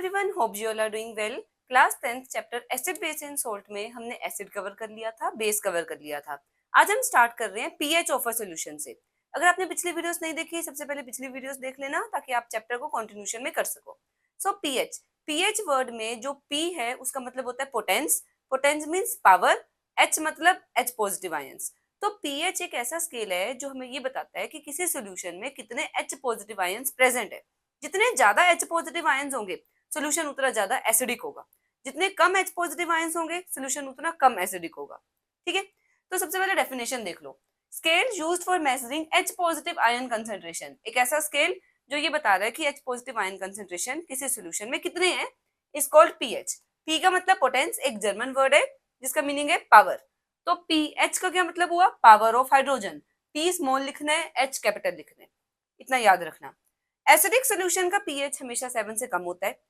Everyone, hope you all are doing well. Class 10th chapter acid base and salt में हमने acid cover कर लिया था, base cover कर लिया था। आज हम स्टार्ट कर रहे हैं पीएच ऑफ अ सॉल्यूशन से। अगर आपने पिछली वीडियोस नहीं देखी, सबसे पहले पिछली वीडियोस देख लेना ताकि आप चैप्टर को कंटिन्यूशन में कर सको। सो पीएच, पीएच वर्ड में जो पी है उसका मतलब होता है potence. Potence means power, H मतलब एच पॉजिटिव आयंस। तो पीएच एक ऐसा स्केल है जो हमें ये बताता है कि किसी सॉल्यूशन में कितने एच पॉजिटिव आयंस प्रेजेंट है। जितने ज्यादा एच पॉजिटिव आयंस होंगे सोल्यूशन उतना ज्यादा एसिडिक होगा, जितने कम एच पॉजिटिव आयंस होंगे सोल्यूशन उतना कम एसिडिक होगा। ठीक है, तो सबसे पहले डेफिनेशन देख लो। Scale used for measuring H positive ion concentration, एक ऐसा स्केल जो ये बता रहा है कि एच पॉजिटिव आयन कंसंट्रेशन किसी सोल्यूशन में कितने हैं, इज कॉल्ड पीएच। पी का मतलब पोटेंस, एक जर्मन वर्ड है जिसका मीनिंग है पावर। तो पीएच का क्या मतलब हुआ, power of hydrogen. P small लिखना है, एच कैपिटल लिखना है, इतना याद रखना। एसिडिक सोल्यूशन का पीएच हमेशा 7 से कम होता है।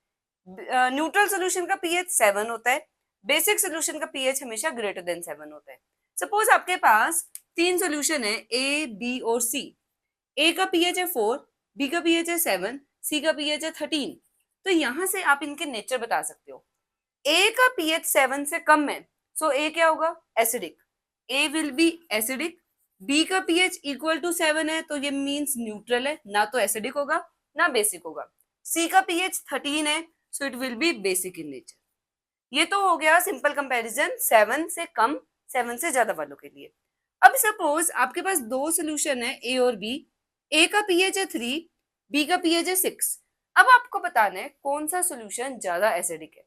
न्यूट्रल सोल्यूशन का पीएच 7 होता है। बेसिक सोल्यूशन का पीएच हमेशा ग्रेटर देन 7 होता है। सपोज आपके पास तीन सोल्यूशन है, ए बी और सी। ए का पीएच है 4, बी का पीएच है 7, सी का पीएच है 13। तो यहां से आप इनके नेचर बता सकते हो। ए का पीएच 7 से कम है, सो ए क्या होगा, acidic. A will be acidic. B का पीएच इक्वल टू 7 है तो ये मींस न्यूट्रल है, ना तो एसिडिक होगा ना बेसिक होगा। सी का पीएच 13 है, so it will be basic in nature. ये तो हो गया सिंपल कंपैरिजन 7 से कम 7 से ज्यादा वालों के लिए। अब सपोज आपके पास दो सोल्यूशन है, ए और बी। ए का पीएच है 3, बी का पीएच है 6। अब आपको बताना है कौन सा सोल्यूशन ज्यादा एसिडिक है।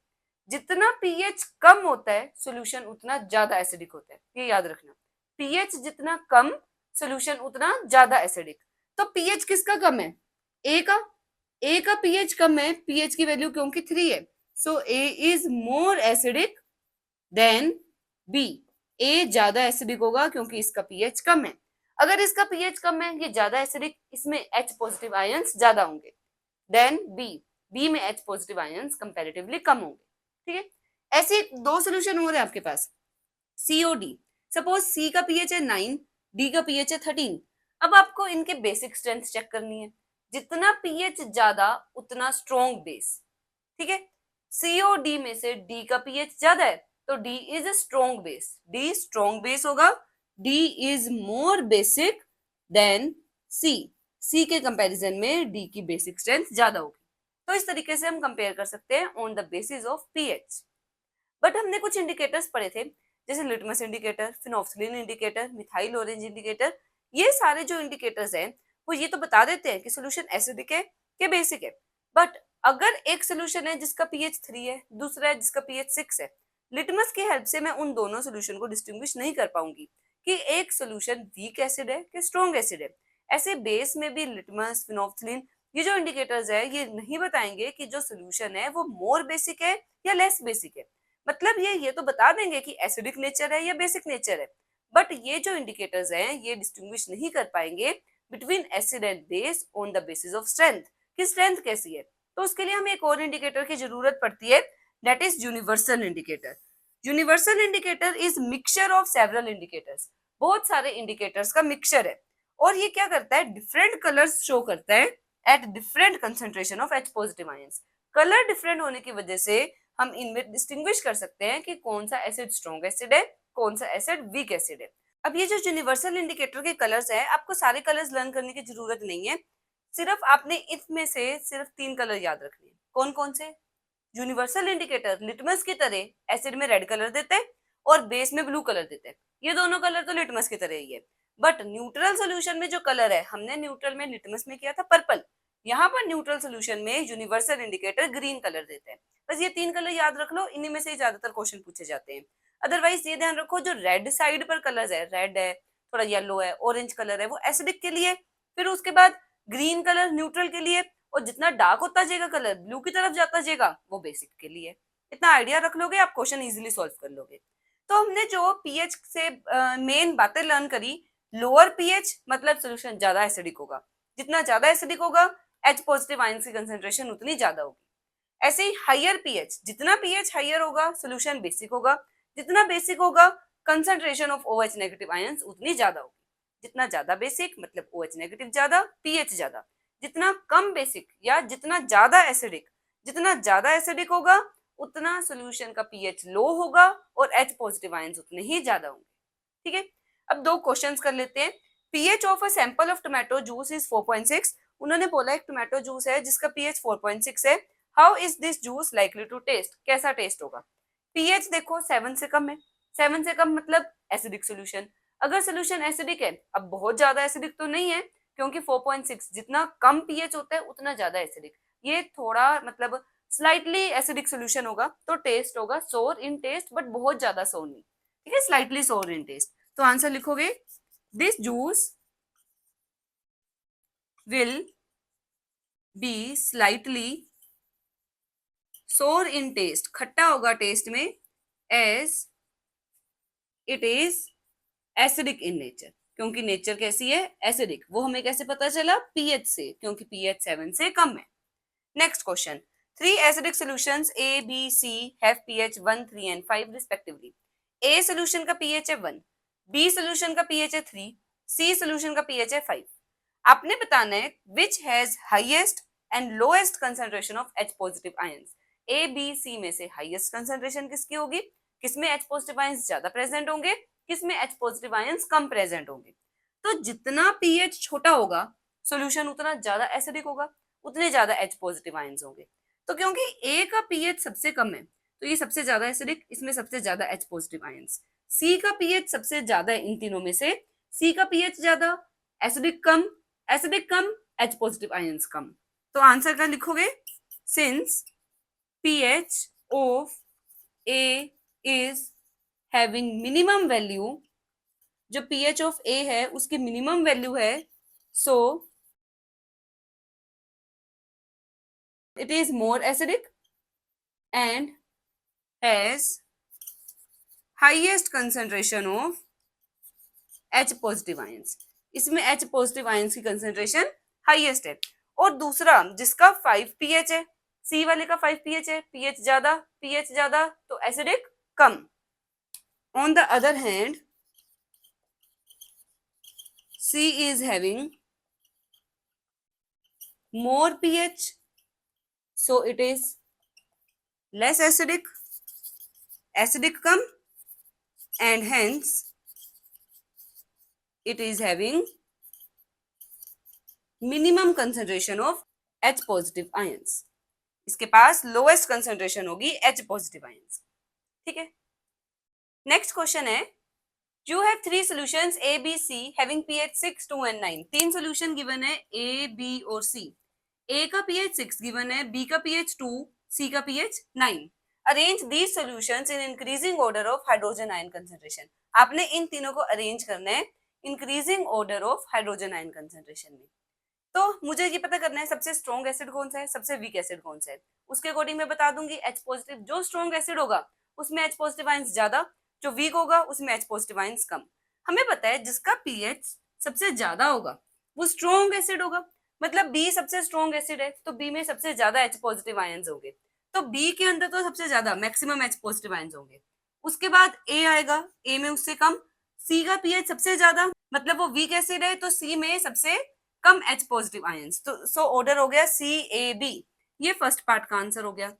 जितना पीएच कम होता है सोल्यूशन उतना ज्यादा एसिडिक होता है, ये याद रखना। पीएच जितना कम सोल्यूशन उतना ज्यादा एसिडिक। तो पीएच किसका कम है, ए का। ए का पीएच कम है, पीएच की वैल्यू क्योंकि 3 है, so A is more acidic than B. A ज्यादा एसिडिक होगा क्योंकि इसका पीएच कम है। अगर इसका पीएच कम है, ये ज्यादा एसिडिक, इसमें एच पॉजिटिव आयंस ज्यादा होंगे देन बी। बी में एच पॉजिटिव आयंस कंपैरेटिवली कम होंगे। ठीक है, ऐसे दो सोल्यूशन हो रहे हैं आपके पास, सी और डी। सपोज सी का पीएच है 9, डी का पीएच है 13। अब आपको इनके बेसिक स्ट्रेंथ चेक करनी है। जितना पीएच ज्यादा उतना स्ट्रॉन्ग बेस। ठीक है, सी और डी में से डी का पीएच ज्यादा है तो D is a strong base, D strong base होगा। D is more basic than C, C के कंपैरिजन में डी की बेसिक स्ट्रेंथ ज्यादा होगी। तो इस तरीके से हम कंपेयर कर सकते हैं on the basis of pH. But हमने कुछ इंडिकेटर्स पढ़े थे, जैसे litmus indicator, phenolphthalein indicator, methyl orange indicator. ये सारे जो इंडिकेटर्स हैं वो ये तो बता देते हैं कि सोल्यूशन एसिडिक है कि बेसिक है। बट अगर एक सोल्यूशन है जिसका पीएच 3 है, दूसरा है जिसका पीएच 6 है, लिटमस की हेल्प से मैं उन दोनों सोल्यूशन को डिस्टिंग्विश नहीं कर पाऊंगी कि एक सोल्यूशन वीक एसिड है कि स्ट्रॉन्ग एसिड है। ऐसे बेस में भी लिटमस, फिनोक्सिलिन, ये जो इंडिकेटर्स है ये नहीं बताएंगे कि जो सोल्यूशन है वो मोर बेसिक है या लेस बेसिक है। मतलब ये तो बता देंगे कि एसिडिक नेचर है या बेसिक नेचर है, बट ये जो इंडिकेटर्स हैं ये डिस्टिंग्विश नहीं कर पाएंगे between acid and base on the basis of strength, कि स्ट्रेंथ कैसी है। तो उसके लिए हमें एक और इंडिकेटर की जरूरत पड़ती है, that is universal indicator. Universal indicator is mixture of several indicators, बहुत सारे इंडिकेटर्स का मिक्सचर है। और ये क्या करता है, डिफरेंट कलर्स शो करता है at different concentration of H positive ions. Colour different होने की वजह से हम इनमें डिस्टिंग्विश कर सकते हैं कि कौन सा एसिड स्ट्रॉन्ग एसिड है, कौन सा एसिड वीक एसिड है। अब ये जो यूनिवर्सल इंडिकेटर के कलर्स है, आपको सारे कलर्स लर्न करने की जरूरत नहीं है, सिर्फ आपने इसमें से सिर्फ 3 कलर याद रखने हैं। कौन कौन से, यूनिवर्सल इंडिकेटर लिटमस की तरह एसिड में रेड कलर देते हैं और बेस में ब्लू कलर देते हैं। ये दोनों कलर तो लिटमस की तरह ही है। बट न्यूट्रल सोल्यूशन में जो कलर है, हमने न्यूट्रल में लिटमस में किया था पर्पल, यहाँ पर न्यूट्रल सोल्यूशन में यूनिवर्सल इंडिकेटर ग्रीन कलर देते हैं। बस ये 3 कलर याद रख लो, इन्हीं में से ज्यादातर क्वेश्चन पूछे जाते हैं। अदरवाइज ये ध्यान रखो, जो रेड साइड पर कलर है, रेड है, थोड़ा येलो है, ऑरेंज कलर है, वो एसिडिक के लिए। फिर उसके बाद ग्रीन कलर न्यूट्रल के लिए, और जितना डार्क होता जाएगा कलर, ब्लू की तरफ जाता जाएगा, वो बेसिक के लिए। इतना आइडिया रख लोगे आप क्वेश्चन इजीली सॉल्व कर लोगे। तो हमने जो पीएच से मेन बातें लर्न करी, लोअर पीएच मतलब सोल्यूशन ज्यादा एसिडिक होगा, जितना ज्यादा एसिडिक होगा एच पॉजिटिव आयंस की कंसेंट्रेशन उतनी ज्यादा होगी। ऐसे ही हायर पीएच, जितना पीएच हायर होगा सोल्यूशन बेसिक होगा, जितना बेसिक होगा concentration of OH negative ions उतनी ज्यादा होगी। जितना ज्यादा बेसिक मतलब OH नेगेटिव ज्यादा, पीएच ज्यादा। जितना कम बेसिक या जितना ज्यादा एसिडिक जितना ज्यादा एसिडिक होगा उतना सोल्यूशन का पीएच लो होगा और H पॉजिटिव आयंस उतने ही ज्यादा होंगे। ठीक है, अब दो क्वेश्चंस कर लेते हैं। PH of a sample of tomato juice is 4.6। उन्होंने बोला एक टोमेटो जूस है जिसका पीएच 4.6 है। How is this juice likely to taste, कैसा टेस्ट होगा। पीएच देखो 7 से कम है, 7 से कम मतलब एसिडिक सोल्यूशन। अगर सोल्यूशन एसिडिक है, अब बहुत ज्यादा एसिडिक तो नहीं है क्योंकि 4.6 जितना कम पीएच होता है उतना ज्यादा एसिडिक, ये थोड़ा मतलब स्लाइटली एसिडिक सोल्यूशन होगा, तो टेस्ट होगा सोर इन टेस्ट बट बहुत ज्यादा सोर नहीं। ठीक है, स्लाइटली सोर इन टेस्ट। तो आंसर लिखोगे this juice will be slightly sour in taste, खट्टा होगा टेस्ट में, as it is acidic in nature, क्योंकि नेचर कैसी है एसिडिक। वो हमें कैसे पता चला, पीएच से, क्योंकि पीएच 7 से कम है। Next question, 3 acidic solutions A, B, C have pH 1, 3 and 5 respectively. A solution का pH है 1, B solution का pH है 3, C solution का pH है 5। आपने बताना है which has highest and lowest concentration of H positive ions. A, B, C में से highest concentration किसकी होगी, किसमें H positive ions ज्यादा प्रेजेंट होंगे, किसमें H positive ions कम प्रेजेंट होंगे। तो जितना pH छोटा होगा सोल्यूशन उतना ज्यादा एसिडिक होगा, उतने ज्यादा H पॉजिटिव आयंस होंगे। तो क्योंकि A का पीएच सबसे कम है तो ये सबसे ज्यादा एसिडिक, इसमें सबसे ज्यादा H पॉजिटिव आयंस। C का पीएच सबसे ज्यादा है इन तीनों में से, C का पीएच ज्यादा, एसिडिक कम H पॉजिटिव आयंस कम। तो आंसर क्या लिखोगे, since pH of A is having minimum value, जो pH ऑफ A है उसकी मिनिमम वैल्यू है, सो it is more acidic and has highest concentration of H positive ions। इसमें H positive ions की concentration highest है। और दूसरा जिसका 5 pH है, C वाले का 5 pH है, pH ज्यादा तो acidic come. On the other hand, C is having more pH, so it is less acidic, acidic come, and hence it is having minimum concentration of H positive ions। इसके पास lowest concentration होगी H positive ions. ठीक है, next question है, you have 3 solutions A, B, C having pH 6, 2 and 9। तीन solution given है A, B और C। A का pH 6 given है, B का pH 2, C का pH 9। Arrange these solutions in increasing order of hydrogen ion concentration. आपने इन तीनों को अरेंज करना है increasing order of hydrogen ion concentration में। तो मुझे ये पता करना है सबसे स्ट्रॉन्ग एसिड कौन सा है, सबसे वीक एसिड कौन सा है। उसके अकॉर्डिंग मैं बता दूंगी H पॉजिटिव, जो स्ट्रॉन्ग एसिड होगा उसमें H पॉजिटिव आयंस ज्यादा, जो वीक होगा उसमें H पॉजिटिव आयंस कम। हमें पता है जिसका पीएच सबसे ज्यादा होगा वो स्ट्रॉन्ग एसिड होगा, मतलब B सबसे स्ट्रॉन्ग एसिड है तो B में सबसे ज्यादा H पॉजिटिव आयंस होंगे, तो B के अंदर तो सबसे ज्यादा मैक्सिमम H पॉजिटिव आयंस होंगे। उसके बाद A आएगा, A में उससे कम। C का पीएच सबसे ज्यादा, मतलब वो वीक एसिड है तो C में सबसे कम H पॉजिटिव आयंस, तो सो ऑर्डर हो गया CAB। ये फर्स्ट पार्ट का आंसर हो गया।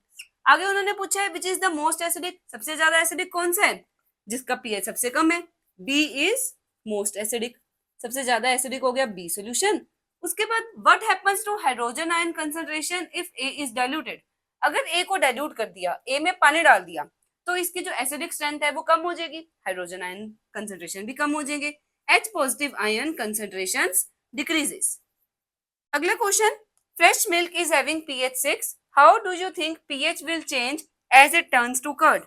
आगे उन्होंने पूछा है which is the most acidic, सबसे ज्यादा एसिडिक कौन सा है, जिसका पीएच सबसे कम है, B इज मोस्ट एसिडिक, सबसे ज्यादा एसिडिक हो गया B सॉल्यूशन। उसके बाद what happens to hydrogen ion concentration if A is diluted. अगर A को डाइल्यूट कर दिया, A में पानी डाल दिया तो इसकी जो एसिडिक स्ट्रेंथ है वो कम हो जाएगी, हाइड्रोजन आयन कंसंट्रेशन भी कम हो जाएंगे, H positive ion concentrations decreases। अगला question, fresh milk is having pH 6, how do you think pH will change as it turns to curd.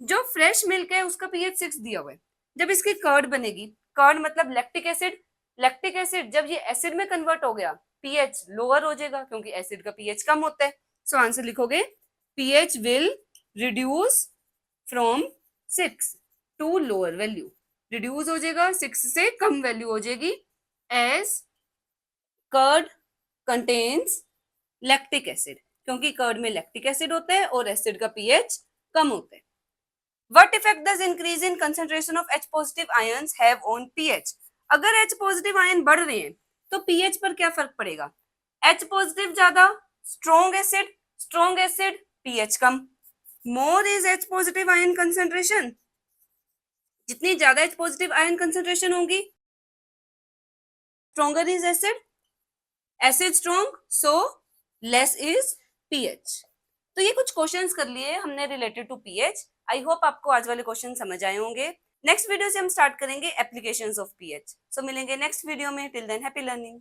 जो फ्रेश मिल्क है उसका pH 6 दिया हुआ है, जब इसकी कर्ड बनेगी, कर्ड मतलब लैक्टिक एसिड, लैक्टिक एसिड जब ये एसिड में कन्वर्ट हो गया pH लोअर हो जाएगा क्योंकि एसिड का pH कम होता है। सो आंसर लिखोगे pH will reduce from 6 to lower value, reduce हो जाएगा 6 से कम वैल्यू हो जाएगी, as curd contains lactic acid, क्योंकि कर्ड में लैक्टिक एसिड होता है और एसिड का पीएच कम होता है। What effect does increase in concentration of H positive ions have on pH. अगर H पॉजिटिव आयन बढ़ रहे हैं तो पीएच पर क्या फर्क पड़ेगा, H पॉजिटिव ज्यादा strong acid, strong acid pH कम, more is H positive ion concentration, जितनी ज्यादा H पॉजिटिव आयन कंसेंट्रेशन होगी stronger is acid strong so less is pH. तो ये कुछ क्वेश्चंस कर लिए हमने related to pH. I hope आपको आज वाले क्वेश्चन समझ आए होंगे। नेक्स्ट वीडियो से हम स्टार्ट करेंगे एप्लीकेशंस ऑफ पीएच। सो मिलेंगे नेक्स्ट वीडियो में। Till then happy learning.